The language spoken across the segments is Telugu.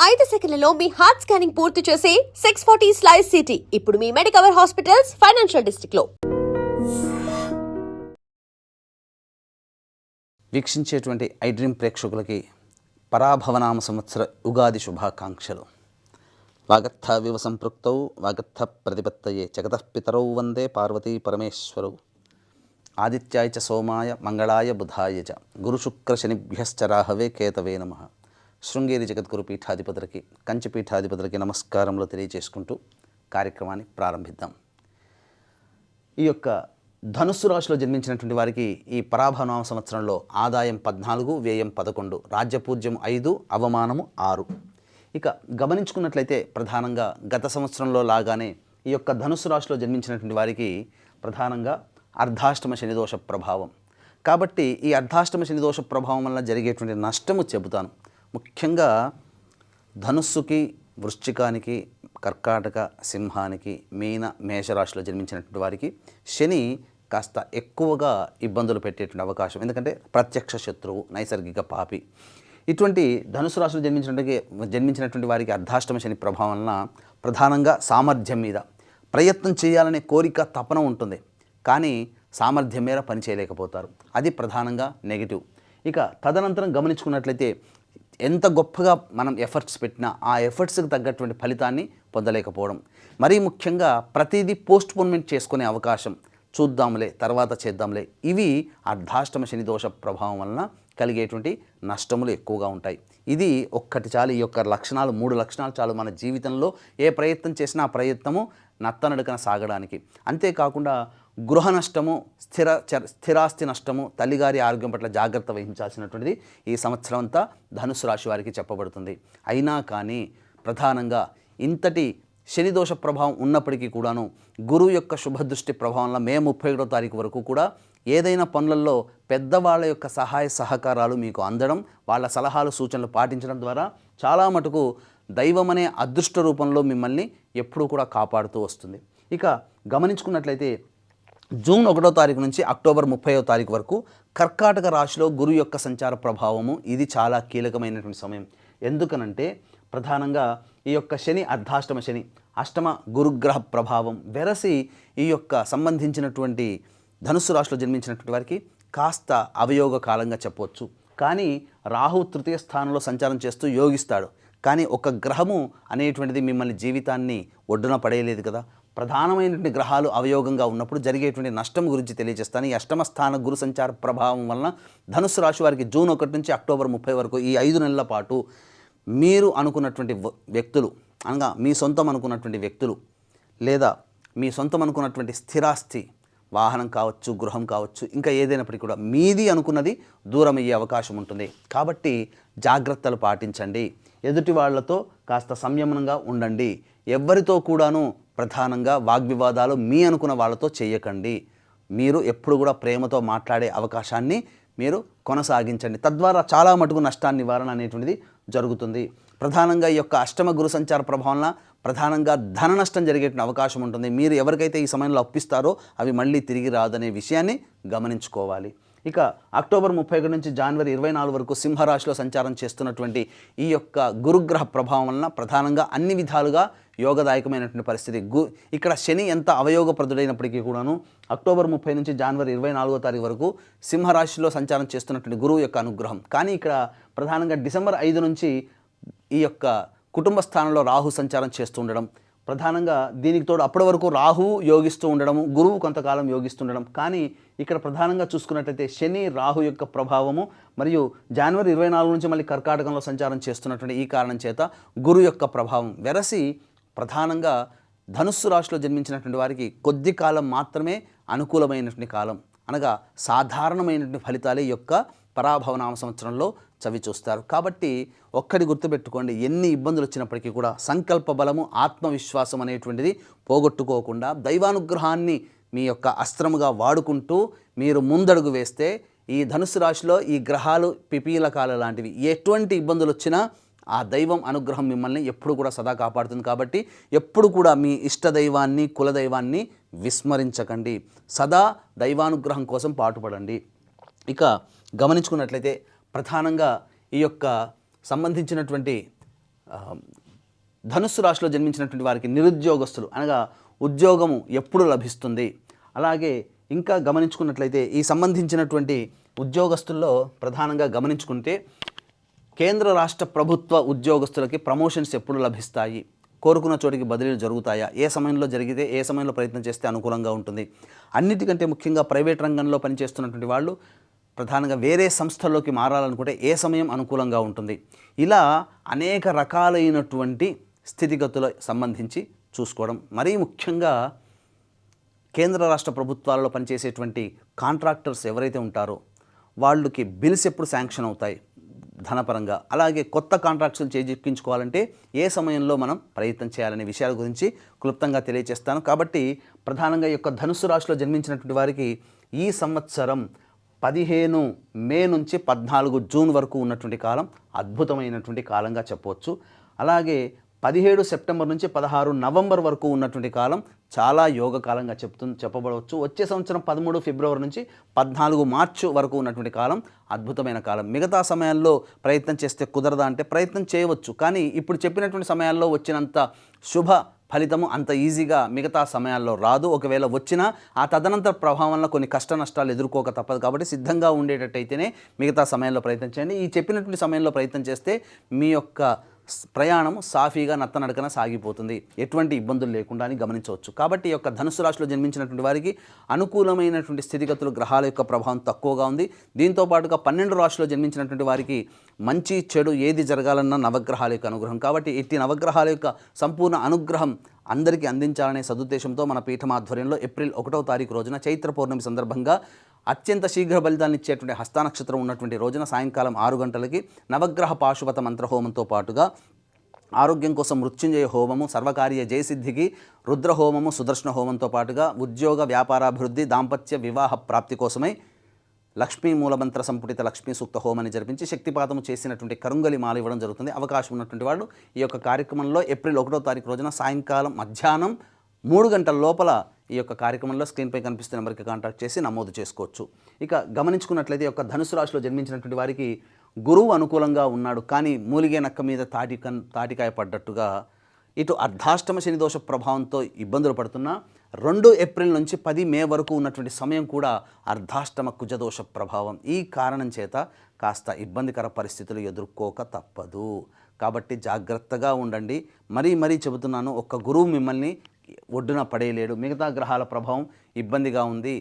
5 సెకన్లలో మీ హార్ట్ స్కానింగ్ పూర్తి చేసి 640 స్లైస్ సిటీ ఇప్పుడు మీ మెడికవర్ హాస్పిటల్స్ ఫైనాన్షియల్ డిస్ట్రిక్ట్ లో. వీక్షించేటువంటి ఐ డ్రీమ్ ప్రేక్షకులకి పరాభవనామ సంవత్సర ఉగాది శుభాకాంక్షలు. వాగర్థవివ సంపృక్తౌ వాగర్థ ప్రతిపత్తయే జగతః పితరౌ వందే పార్వతీ పరమేశ్వరౌ. ఆదిత్యాయ చ సోమాయ మంగళాయ బుధాయ చ గురుశుక్ర శనిభ్యశ్చ రాహవే కేతవే నమః. శృంగేరి జగద్గురు పీఠాధిపతులకి కంచి పీఠాధిపతులకి నమస్కారములు తెలియజేసుకుంటూ కార్యక్రమాన్ని ప్రారంభిద్దాం. ఈ యొక్క ధనుస్సు రాశిలో జన్మించినటువంటి వారికి ఈ పరాభవనామ సంవత్సరంలో ఆదాయం 14, వ్యయం 11, రాజ్యపూజ్యం 5, అవమానము 6. ఇక గమనించుకున్నట్లయితే ప్రధానంగా గత సంవత్సరంలో లాగానే ఈ యొక్క ధనుస్సు రాశిలో జన్మించినటువంటి వారికి ప్రధానంగా అర్ధాష్టమ శనిదోష ప్రభావం. కాబట్టి ఈ అర్ధాష్టమ శనిదోష ప్రభావం వల్ల జరిగేటువంటి నష్టము చెబుతాను. ముఖ్యంగా ధనుస్సుకి, వృశ్చికానికి, కర్కాటక, సింహానికి, మీన, మేషరాశిలో జన్మించినటువంటి వారికి శని కాస్త ఎక్కువగా ఇబ్బందులు పెట్టేటువంటి అవకాశం. ఎందుకంటే ప్రత్యక్ష శత్రువు, నైసర్గిక పాపి. ఇటువంటి ధనుసు రాశిలో జన్మించినటువంటి వారికి అర్ధాష్టమ శని ప్రభావం వలన ప్రధానంగా సామర్థ్యం మీద ప్రయత్నం చేయాలనే కోరిక, తపన ఉంటుంది. కానీ సామర్థ్యం మేర పని చేయలేకపోతారు. అది ప్రధానంగా నెగిటివ్. ఇక తదనంతరం గమనించుకున్నట్లయితే ఎంత గొప్పగా మనం ఎఫర్ట్స్ పెట్టినా ఆ ఎఫర్ట్స్కి తగ్గటువంటి ఫలితాన్ని పొందలేకపోవడం. మరీ ముఖ్యంగా ప్రతిదీ పోస్ట్పోన్మెంట్ చేసుకునే అవకాశం, చూద్దాంలే, తర్వాత చేద్దాంలే, ఇవి అర్ధాష్టమ శని దోష ప్రభావం వలన కలిగేటువంటి నష్టములు ఎక్కువగా ఉంటాయి. ఇది ఒక్కటి చాలు. ఈ యొక్క లక్షణాలు, 3 లక్షణాలు చాలు మన జీవితంలో ఏ ప్రయత్నం చేసినా ఆ ప్రయత్నము నత్తనడకన సాగడానికి. అంతేకాకుండా గృహ నష్టము, స్థిరాస్తి నష్టము, తల్లిగారి ఆరోగ్యం పట్ల జాగ్రత్త వహించాల్సినటువంటిది ఈ సంవత్సరం అంతా ధనుసు రాశి వారికి చెప్పబడుతుంది. అయినా కానీ ప్రధానంగా ఇంతటి శనిదోష ప్రభావం ఉన్నప్పటికీ కూడాను గురువు యొక్క శుభదృష్టి ప్రభావంలో మే 31వ తారీఖు వరకు కూడా ఏదైనా పనులలో పెద్దవాళ్ళ యొక్క సహాయ సహకారాలు మీకు అందడం, వాళ్ళ సలహాలు సూచనలు పాటించడం ద్వారా చాలా మటుకు దైవం అనే అదృష్ట రూపంలో మిమ్మల్ని ఎప్పుడూ కూడా కాపాడుతూ వస్తుంది. ఇక గమనించుకున్నట్లయితే జూన్ 1వ తారీఖు నుంచి అక్టోబర్ 30వ తారీఖు వరకు కర్కాటక రాశిలో గురువు యొక్క సంచార ప్రభావము ఇది చాలా కీలకమైనటువంటి సమయం. ఎందుకనంటే ప్రధానంగా ఈ యొక్క శని అర్ధాష్టమ శని, అష్టమ గురుగ్రహ ప్రభావం వెరసి ఈ యొక్క సంబంధించినటువంటి ధనుస్సు రాశిలో జన్మించినటువంటి వారికి కాస్త అవయోగ కాలంగా చెప్పవచ్చు. కానీ రాహు తృతీయ స్థానంలో సంచారం చేస్తూ యోగిస్తాడు. కానీ ఒక గ్రహము అనేటువంటిది మిమ్మల్ని జీవితాన్ని ఒడ్డున పడేయలేదు కదా. ప్రధానమైనటువంటి గ్రహాలు అవయోగంగా ఉన్నప్పుడు జరిగేటువంటి నష్టం గురించి తెలియజేస్తాను. ఈ అష్టమ స్థాన గురు సంచార ప్రభావం వలన ధనుస్సు రాశి వారికి జూన్ 1 నుంచి అక్టోబర్ 30 వరకు ఈ 5 నెలల పాటు మీరు అనుకున్నటువంటి వ్యక్తులు, అనగా మీ సొంతం అనుకున్నటువంటి వ్యక్తులు లేదా మీ సొంతం అనుకున్నటువంటి స్థిరాస్తి, వాహనం కావచ్చు, గృహం కావచ్చు, ఇంకా ఏదైనప్పటికీ కూడా మీది అనుకున్నది దూరం అయ్యే అవకాశం ఉంటుంది. కాబట్టి జాగ్రత్తలు పాటించండి. ఎదుటి వాళ్లతో కాస్త సంయమనంగా ఉండండి. ఎవరితో కూడాను ప్రధానంగా వాగ్వివాదాలు మీ అనుకున్న వాళ్ళతో చేయకండి. మీరు ఎప్పుడు కూడా ప్రేమతో మాట్లాడే అవకాశాన్ని మీరు కొనసాగించండి. తద్వారా చాలా మటుకు నష్టాన్ని నివారణ అనేటువంటిది జరుగుతుంది. ప్రధానంగా ఈ యొక్క అష్టమ గురు సంచార ప్రభావం ప్రధానంగా ధన నష్టం జరిగేటువంటి అవకాశం ఉంటుంది. మీరు ఎవరికైతే ఈ సమయంలో అప్పిస్తారో అవి మళ్ళీ తిరిగి రాదనే విషయాన్ని గమనించుకోవాలి. ఇక అక్టోబర్ 31 నుంచి జనవరి 24 వరకు సింహరాశిలో సంచారం చేస్తున్నటువంటి ఈ యొక్క గురుగ్రహ ప్రభావం వలన ప్రధానంగా అన్ని విధాలుగా యోగదాయకమైనటువంటి పరిస్థితి. ఇక్కడ శని ఎంత అవయోగప్రదుడైనప్పటికీ కూడాను అక్టోబర్ 30 నుంచి జనవరి 24వ తారీఖు వరకు సింహరాశిలో సంచారం చేస్తున్నటువంటి గురువు యొక్క అనుగ్రహం. కానీ ఇక్కడ ప్రధానంగా డిసెంబర్ 5 నుంచి ఈ యొక్క కుటుంబ స్థానంలో రాహు సంచారం చేస్తూ ఉండడం, ప్రధానంగా దీనికి తోడు అప్పటి వరకు రాహు యోగిస్తూ ఉండడము, గురువు కొంతకాలం యోగిస్తుండడం. కానీ ఇక్కడ ప్రధానంగా చూసుకున్నట్లయితే శని, రాహు యొక్క ప్రభావము మరియు జనవరి 24 నుంచి మళ్ళీ కర్కాటకంలో సంచారం చేస్తున్నటువంటి ఈ కారణం చేత గురు యొక్క ప్రభావం వెరసి ప్రధానంగా ధనుస్సు రాశిలో జన్మించినటువంటి వారికి కొద్ది కాలం మాత్రమే అనుకూలమైనటువంటి కాలం, అనగా సాధారణమైనటువంటి ఫలితాలే యొక్క పరాభవనామ సంవత్సరంలో చవి చూస్తారు. కాబట్టి ఒక్కటి గుర్తుపెట్టుకోండి, ఎన్ని ఇబ్బందులు వచ్చినప్పటికీ కూడా సంకల్ప బలము, ఆత్మవిశ్వాసం అనేటువంటిది పోగొట్టుకోకుండా దైవానుగ్రహాన్ని మీ యొక్క అస్త్రముగా వాడుకుంటూ మీరు ముందడుగు వేస్తే ఈ ధనుసు రాశిలో ఈ గ్రహాలు పిపీలకాల లాంటివి ఎటువంటి ఇబ్బందులు వచ్చినా ఆ దైవం అనుగ్రహం మిమ్మల్ని ఎప్పుడు కూడా సదా కాపాడుతుంది. కాబట్టి ఎప్పుడు కూడా మీ ఇష్టదైవాన్ని, కులదైవాన్ని విస్మరించకండి. సదా దైవానుగ్రహం కోసం పాటుపడండి. ఇక గమనించుకున్నట్లయితే ప్రధానంగా ఈ యొక్క సంబంధించినటువంటి ధనుస్సు రాశిలో జన్మించినటువంటి వారికి నిరుద్యోగస్తులు అనగా ఉద్యోగము ఎప్పుడు లభిస్తుంది. అలాగే ఇంకా గమనించుకున్నట్లయితే ఈ సంబంధించినటువంటి ఉద్యోగస్తుల్లో ప్రధానంగా గమనించుకుంటే కేంద్ర రాష్ట్ర ప్రభుత్వ ఉద్యోగస్తులకి ప్రమోషన్స్ ఎప్పుడు లభిస్తాయి, కోరుకున్న చోటికి బదిలీలు జరుగుతాయా, ఏ సమయంలో జరిగితే ఏ సమయంలో ప్రయత్నం చేస్తే అనుకూలంగా ఉంటుంది. అన్నిటికంటే ముఖ్యంగా ప్రైవేట్ రంగంలో పనిచేస్తున్నటువంటి వాళ్ళు ప్రధానంగా వేరే సంస్థల్లోకి మారాలనుకుంటే ఏ సమయం అనుకూలంగా ఉంటుంది. ఇలా అనేక రకాలైనటువంటి స్థితిగతుల సంబంధించి చూసుకోవడం. మరీ ముఖ్యంగా కేంద్ర రాష్ట్ర ప్రభుత్వాలలో పనిచేసేటువంటి కాంట్రాక్టర్స్ ఎవరైతే ఉంటారో వాళ్ళకి బిల్స్ ఎప్పుడు శాంక్షన్ అవుతాయి ధనపరంగా, అలాగే కొత్త కాంట్రాక్ట్స్ని చేజిక్కించుకోవాలంటే ఏ సమయంలో మనం ప్రయత్నం చేయాలనే విషయాల గురించి క్లుప్తంగా తెలియజేస్తాను. కాబట్టి ప్రధానంగా ఈ యొక్క ధనుస్సు రాశిలో జన్మించినటువంటి వారికి ఈ సంవత్సరం 15 మే నుంచి 14 జూన్ వరకు ఉన్నటువంటి కాలం అద్భుతమైనటువంటి కాలంగా చెప్పవచ్చు. అలాగే 17 సెప్టెంబర్ నుంచి 16 నవంబర్ వరకు ఉన్నటువంటి కాలం చాలా యోగ కాలంగా చెప్పబడవచ్చు. వచ్చే సంవత్సరం 13 ఫిబ్రవరి నుంచి 14 మార్చి వరకు ఉన్నటువంటి కాలం అద్భుతమైన కాలం. మిగతా సమయాల్లో ప్రయత్నం చేస్తే కుదరదా అంటే ప్రయత్నం చేయవచ్చు, కానీ ఇప్పుడు చెప్పినటువంటి సమయాల్లో వచ్చినంత శుభ ఫలితము అంత ఈజీగా మిగతా సమయాల్లో రాదు. ఒకవేళ వచ్చినా ఆ తదనంతర ప్రభావం వల్ల కొన్ని కష్ట నష్టాలు ఎదుర్కోక తప్పదు. కాబట్టి సిద్ధంగా ఉండేటట్టయితేనే మిగతా సమయంలో ప్రయత్నం చేయండి. ఈ చెప్పినటువంటి సమయంలో ప్రయత్నం చేస్తే మీ యొక్క ప్రయాణం సాఫీగా నత్తనడకన సాగిపోతుంది, ఎటువంటి ఇబ్బందులు లేకుండా అని గమనించవచ్చు. కాబట్టి ఈ యొక్క ధనుసు రాశిలో జన్మించినటువంటి వారికి అనుకూలమైనటువంటి స్థితిగతులు గ్రహాల యొక్క ప్రభావం తక్కువగా ఉంది. దీంతో పాటుగా 12 రాశిలో జన్మించినటువంటి వారికి మంచి చెడు ఏది జరగాలన్న నవగ్రహాల యొక్క అనుగ్రహం. కాబట్టి ఇట్టి నవగ్రహాల యొక్క సంపూర్ణ అనుగ్రహం అందరికీ అందించాలనే సదుద్దేశంతో మన పీఠం ఆధ్వర్యంలో ఏప్రిల్ 1వ తారీఖు రోజున చైత్ర పౌర్ణమి సందర్భంగా అత్యంత శీఘ్ర ఫలితాలను ఇచ్చేటువంటి హస్తానక్షత్రం ఉన్నటువంటి రోజున సాయంకాలం 6 గంటలకి నవగ్రహ పాశుపత మంత్రహోమంతో పాటుగా ఆరోగ్యం కోసం మృత్యుంజయ హోమము, సర్వకార్య జయసిద్ధికి రుద్రహోమము, సుదర్శన హోమంతో పాటుగా ఉద్యోగ వ్యాపారాభివృద్ధి, దాంపత్య వివాహ ప్రాప్తి కోసమై లక్ష్మీ మూలమంత్ర సంపుటిత లక్ష్మీ సూక్త హోమాన్ని జరిపించి శక్తిపాతము చేసినటువంటి కరుంగలి మాల ఇవ్వడం జరుగుతుంది. అవకాశం ఉన్నటువంటి వాళ్ళు ఈ యొక్క కార్యక్రమంలో ఏప్రిల్ 1వ తారీఖు రోజున సాయంకాలం మధ్యాహ్నం 3 గంటల లోపల ఈ యొక్క కార్యక్రమంలో స్క్రీన్పై కనిపిస్తున్న నెంబర్కి కాంటాక్ట్ చేసి నమోదు చేసుకోవచ్చు. ఇక గమనించుకున్నట్లయితే ఈ యొక్క ధనుసు రాశిలో జన్మించినటువంటి వారికి గురువు అనుకూలంగా ఉన్నాడు, కానీ మూలిగే నక్క మీద తాటికాయ పడ్డట్టుగా ఇటు అర్ధాష్టమ శని దోష ప్రభావంతో ఇబ్బందులు పడుతున్నా 2 ఏప్రిల్ నుంచి 10 మే వరకు ఉన్నటువంటి సమయం కూడా అర్ధాష్టమ కుజదోష ప్రభావం. ఈ కారణం చేత కాస్త ఇబ్బందికర పరిస్థితులు ఎదుర్కోక తప్పదు. కాబట్టి జాగ్రత్తగా ఉండండి. మరీ చెబుతున్నాను, ఒక్క గురువు మిమ్మల్ని ఒడ్డున పడేయలేడు. మిగతా గ్రహాల ప్రభావం ఇబ్బందిగా ఉంది.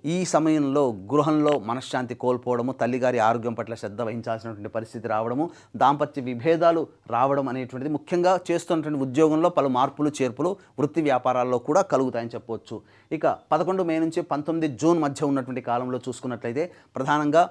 ఈ సమయంలో గృహంలో మనశ్శాంతి కోల్పోవడము, తల్లిగారి ఆరోగ్యం పట్ల శ్రద్ధ వహించాల్సినటువంటి పరిస్థితి రావడము, దాంపత్య విభేదాలు రావడం అనేటువంటిది ముఖ్యంగా చేస్తున్నటువంటి ఉద్యోగంలో పలు మార్పులు చేర్పులు వృత్తి వ్యాపారాల్లో కూడా కలుగుతాయని చెప్పవచ్చు. ఇక 11 మే నుంచి 19 జూన్ మధ్య ఉన్నటువంటి కాలంలో చూసుకున్నట్లయితే ప్రధానంగా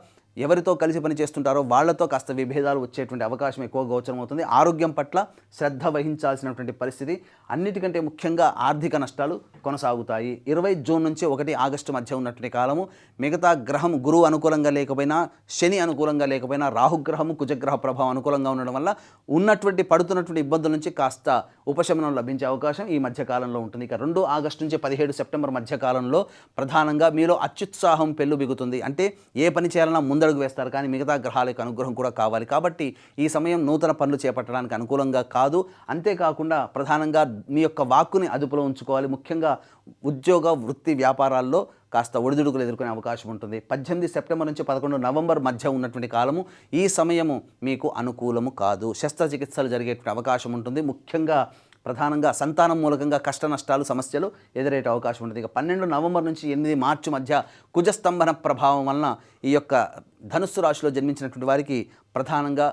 ఎవరితో కలిసి పని చేస్తుంటారో వాళ్లతో కాస్త విభేదాలు వచ్చేటువంటి అవకాశం ఎక్కువ గోచరమవుతుంది. ఆరోగ్యం పట్ల శ్రద్ధ వహించాల్సినటువంటి పరిస్థితి, అన్నిటికంటే ముఖ్యంగా ఆర్థిక నష్టాలు కొనసాగుతాయి. 20 జూన్ నుంచి 1 ఆగస్టు మధ్య ఉన్నటువంటి కాలము మిగతా గ్రహం గురువు అనుకూలంగా లేకపోయినా, శని అనుకూలంగా లేకపోయినా, రాహుగ్రహము కుజగ్రహ ప్రభావం అనుకూలంగా ఉండడం వల్ల పడుతున్నటువంటి ఇబ్బందుల నుంచి కాస్త ఉపశమనం లభించే అవకాశం ఈ మధ్యకాలంలో ఉంటుంది. ఇక 2 ఆగస్టు నుంచి 17 సెప్టెంబర్ మధ్యకాలంలో ప్రధానంగా మీలో అత్యుత్సాహం పెళ్ళు బిగుతుంది. అంటే ఏ పని చేయాలన్నా ముందడుగు వేస్తారు, కానీ మిగతా గ్రహాల యొక్క అనుగ్రహం కూడా కావాలి. కాబట్టి ఈ సమయం నూతన పనులు చేపట్టడానికి అనుకూలంగా కాదు. అంతేకాకుండా ప్రధానంగా మీ యొక్క వాక్కుని అదుపులో ఉంచుకోవాలి. ముఖ్యంగా ఉద్యోగ వృత్తి వ్యాపారాల్లో కాస్త ఒడిదుడుకులు ఎదుర్కొనే అవకాశం ఉంటుంది. 18 సెప్టెంబర్ నుంచి 11 నవంబర్ మధ్య ఉన్నటువంటి కాలము ఈ సమయము మీకు అనుకూలము కాదు. శస్త్రచికిత్సలు జరిగేటువంటి అవకాశం ఉంటుంది. ముఖ్యంగా ప్రధానంగా సంతానం మూలకంగా కష్ట నష్టాలు సమస్యలు ఎదురయ్యే అవకాశం ఉంటుంది. ఇక 12 నవంబర్ నుంచి 8 మార్చి మధ్య కుజస్తంభన ప్రభావం వలన ఈ యొక్క ధనుస్సు రాశిలో జన్మించినటువంటి వారికి ప్రధానంగా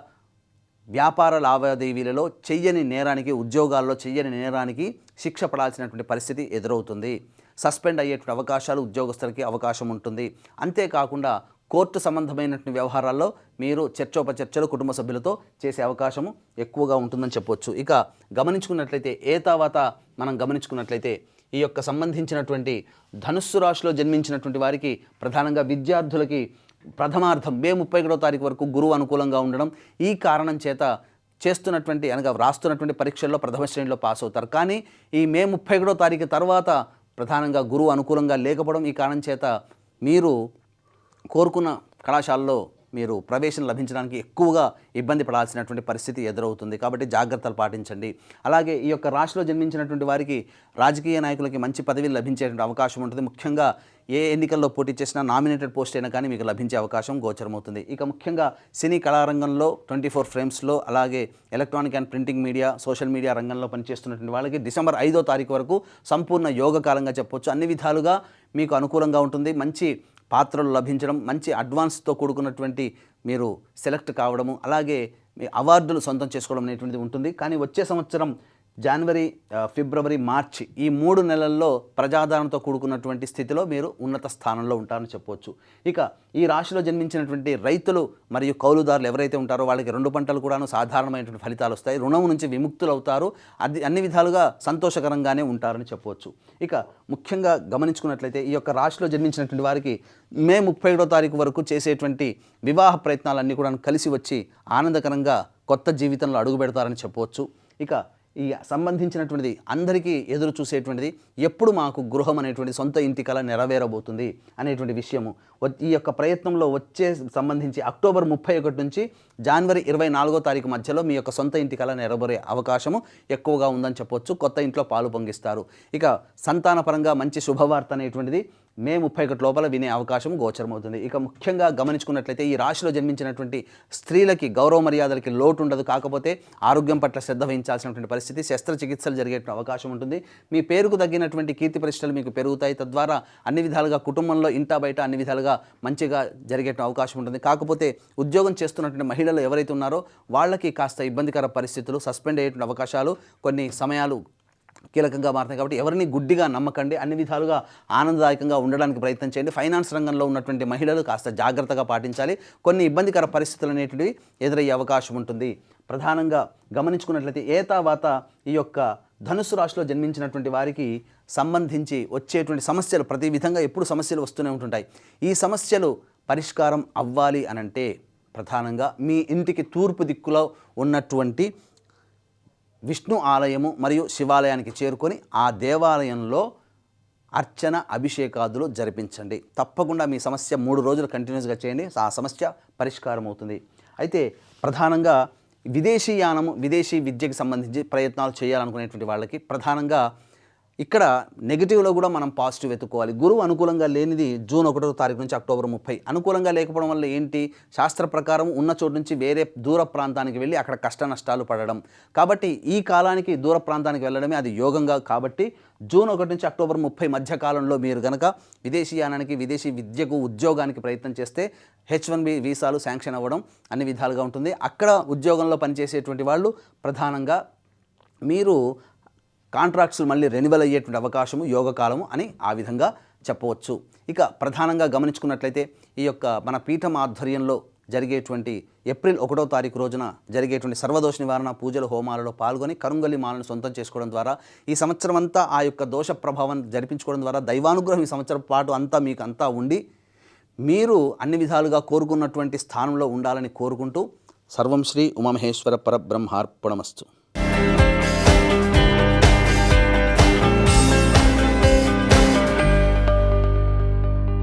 వ్యాపార లావాదేవీలలో చెయ్యని నేరానికి, ఉద్యోగాల్లో చెయ్యని నేరానికి శిక్ష పడాల్సినటువంటి పరిస్థితి ఎదురవుతుంది. సస్పెండ్ అయ్యేటువంటి అవకాశాలు ఉద్యోగస్తులకి అవకాశం ఉంటుంది. అంతేకాకుండా కోర్టు సంబంధమైనటువంటి వ్యవహారాల్లో మీరు చర్చోపచర్చలు కుటుంబ సభ్యులతో చేసే అవకాశము ఎక్కువగా ఉంటుందని చెప్పవచ్చు. ఇక గమనించుకున్నట్లయితే మనం గమనించుకున్నట్లయితే ఈ యొక్క సంబంధించినటువంటి ధనుస్సు రాశిలో జన్మించినటువంటి వారికి ప్రధానంగా విద్యార్థులకి ప్రథమార్థం మే 31వ తారీఖు వరకు గురువు అనుకూలంగా ఉండడం, ఈ కారణం చేత రాస్తున్నటువంటి పరీక్షల్లో ప్రథమ శ్రేణిలో పాస్ అవుతారు. కానీ ఈ మే 31వ తారీఖు తర్వాత ప్రధానంగా గురువు అనుకూలంగా లేకపోవడం, ఈ కారణం చేత మీరు కోరుకున్న కళాశాలలో మీరు ప్రవేశం లభించడానికి ఎక్కువగా ఇబ్బంది పడాల్సినటువంటి పరిస్థితి ఎదురవుతుంది. కాబట్టి జాగ్రత్తలు పాటించండి. అలాగే ఈ యొక్క రాశిలో జన్మించినటువంటి వారికి రాజకీయ నాయకులకి మంచి పదవిలు లభించేటువంటి అవకాశం ఉంటుంది. ముఖ్యంగా ఏ ఎన్నికల్లో పోటీ చేసినా నామినేటెడ్ పోస్ట్ అయినా కానీ మీకు లభించే అవకాశం గోచరమవుతుంది. ఇక ముఖ్యంగా సినీ కళారంగంలో 24 ఫ్రేమ్స్లో, అలాగే electronic and printing media, social media రంగంలో పనిచేస్తున్నటువంటి వాళ్ళకి డిసెంబర్ 5వ తారీఖు వరకు సంపూర్ణ యోగ కాలంగా చెప్పొచ్చు. అన్ని విధాలుగా మీకు అనుకూలంగా ఉంటుంది. మంచి పాత్రలు లభించడం, మంచి అడ్వాన్స్తో కూడుకున్నటువంటి మీరు సెలెక్ట్ కావడము, అలాగే మీ అవార్డులు సొంతం చేసుకోవడం అనేటువంటిది ఉంటుంది. కానీ వచ్చే సంవత్సరం జనవరి, ఫిబ్రవరి, మార్చి ఈ 3 నెలల్లో ప్రజాదరణతో కూడుకున్నటువంటి స్థితిలో మీరు ఉన్నత స్థానంలో ఉంటారని చెప్పవచ్చు. ఇక ఈ రాశిలో జన్మించినటువంటి రైతులు మరియు కౌలుదారులు ఎవరైతే ఉంటారో వాళ్ళకి 2 పంటలు కూడాను సాధారణమైనటువంటి ఫలితాలు వస్తాయి. రుణం నుంచి విముక్తులు అవుతారు. అది అన్ని విధాలుగా సంతోషకరంగానే ఉంటారని చెప్పవచ్చు. ఇక ముఖ్యంగా గమనించుకున్నట్లయితే ఈ యొక్క రాశిలో జన్మించినటువంటి వారికి మే 31వ తారీఖు వరకు చేసేటువంటి వివాహ ప్రయత్నాలన్నీ కూడా కలిసి వచ్చి ఆనందకరంగా కొత్త జీవితంలో అడుగు పెడతారని చెప్పవచ్చు. ఇక ఈ సంబంధించినటువంటిది అందరికీ ఎదురు చూసేటువంటిది ఎప్పుడు మాకు గృహం అనేటువంటి సొంత ఇంటి కల నెరవేరబోతుంది అనేటువంటి విషయము. ఈ యొక్క ప్రయత్నంలో సంబంధించి అక్టోబర్ 31 నుంచి జనవరి 24వ తారీఖు మధ్యలో మీ యొక్క సొంత ఇంటి కల నెరవేరే అవకాశము ఎక్కువగా ఉందని చెప్పొచ్చు. కొత్త ఇంట్లో పాలు పొంగిస్తారు. ఇక సంతానపరంగా మంచి శుభవార్త అనేటువంటిది మే 31 లోపల వినే అవకాశం గోచరమవుతుంది. ఇక ముఖ్యంగా గమనించుకున్నట్లయితే ఈ రాశిలో జన్మించినటువంటి స్త్రీలకి గౌరవ మర్యాదలకి లోటు ఉండదు. కాకపోతే ఆరోగ్యం పట్ల శ్రద్ధ వహించాల్సినటువంటి పరిస్థితి, శస్త్రచికిత్సలు జరిగే అవకాశం ఉంటుంది. మీ పేరుకు తగ్గినటువంటి కీర్తి ప్రతిష్టలు మీకు పెరుగుతాయి. తద్వారా అన్ని విధాలుగా కుటుంబంలో ఇంటా బయట అన్ని విధాలుగా మంచిగా జరిగే అవకాశం ఉంటుంది. కాకపోతే ఉద్యోగం చేస్తున్నటువంటి మహిళలు ఎవరైతే ఉన్నారో వాళ్ళకి కాస్త ఇబ్బందికర పరిస్థితులు, సస్పెండ్ అయ్యేటువంటి అవకాశాలు కొన్ని సమయాలు కీలకంగా మారుతాయి. కాబట్టి ఎవరిని గుడ్డిగా నమ్మకండి. అన్ని విధాలుగా ఆనందదాయకంగా ఉండడానికి ప్రయత్నం చేయండి. ఫైనాన్స్ రంగంలో ఉన్నటువంటి మహిళలు కాస్త జాగ్రత్తగా పాటించాలి. కొన్ని ఇబ్బందికర పరిస్థితులు అనేటివి ఎదురయ్యే అవకాశం ఉంటుంది. ప్రధానంగా గమనించుకున్నట్లయితే ఏతావాత ఈ యొక్క ధనుసు రాశిలో జన్మించినటువంటి వారికి సంబంధించి వచ్చేటువంటి సమస్యలు ప్రతి విధంగా ఎప్పుడు సమస్యలు వస్తూనే ఉంటుంటాయి. ఈ సమస్యలు పరిష్కారం అవ్వాలి అనంటే ప్రధానంగా మీ ఇంటికి తూర్పు దిక్కులో ఉన్నటువంటి విష్ణు ఆలయము మరియు శివాలయానికి చేరుకొని ఆ దేవాలయంలో అర్చన, అభిషేకాదులు జరిపించండి. తప్పకుండా మీ సమస్య 3 రోజులు కంటిన్యూస్గా చేయండి. ఆ సమస్య పరిష్కారం అవుతుంది. అయితే ప్రధానంగా విదేశీయానము, విదేశీ విద్యకి సంబంధించి ప్రయత్నాలు చేయాలనుకునేటువంటి వాళ్ళకి ప్రధానంగా ఇక్కడ నెగిటివ్లో కూడా మనం పాజిటివ్ వెతుక్కోవాలి. గురువు అనుకూలంగా లేనిది జూన్ 1వ తారీఖు నుంచి అక్టోబర్ 30. అనుకూలంగా లేకపోవడం వల్ల ఏంటి, శాస్త్ర ప్రకారం ఉన్న చోటు నుంచి వేరే దూర ప్రాంతానికి వెళ్ళి అక్కడ కష్ట నష్టాలు పడడం. కాబట్టి ఈ కాలానికి దూర ప్రాంతానికి వెళ్ళడమే అది యోగంగా. కాబట్టి జూన్ 1 నుంచి అక్టోబర్ 30 మధ్య కాలంలో మీరు కనుక విదేశీయానానికి, విదేశీ విద్యకు, ఉద్యోగానికి ప్రయత్నం చేస్తే H1B వీసాలు శాంక్షన్ అవ్వడం అన్ని విధాలుగా ఉంటుంది. అక్కడ ఉద్యోగంలో పనిచేసేటువంటి వాళ్ళు ప్రధానంగా మీరు కాంట్రాక్ట్స్ మళ్ళీ రెన్యువల్ అయ్యేటువంటి అవకాశము యోగకాలము అని ఆ విధంగా చెప్పవచ్చు. ఇక ప్రధానంగా గమనించుకున్నట్లయితే ఈ యొక్క మన పీఠం ఆధ్వర్యంలో జరిగేటువంటి ఏప్రిల్ 1వ తారీఖు రోజున జరిగేటువంటి సర్వదోష నివారణ పూజల హోమాలలో పాల్గొని కరుంగలి మాలను సొంతం చేసుకోవడం ద్వారా ఈ సంవత్సరం అంతా ఆ యొక్క దోష ప్రభావం జరిపించుకోవడం ద్వారా దైవానుగ్రహం ఈ సంవత్సరం పాటు అంతా మీకు అంతా ఉండి మీరు అన్ని విధాలుగా కోరుకున్నటువంటి స్థానంలో ఉండాలని కోరుకుంటూ సర్వం శ్రీ ఉమామహేశ్వర పరబ్రహ్మార్పణమస్తు.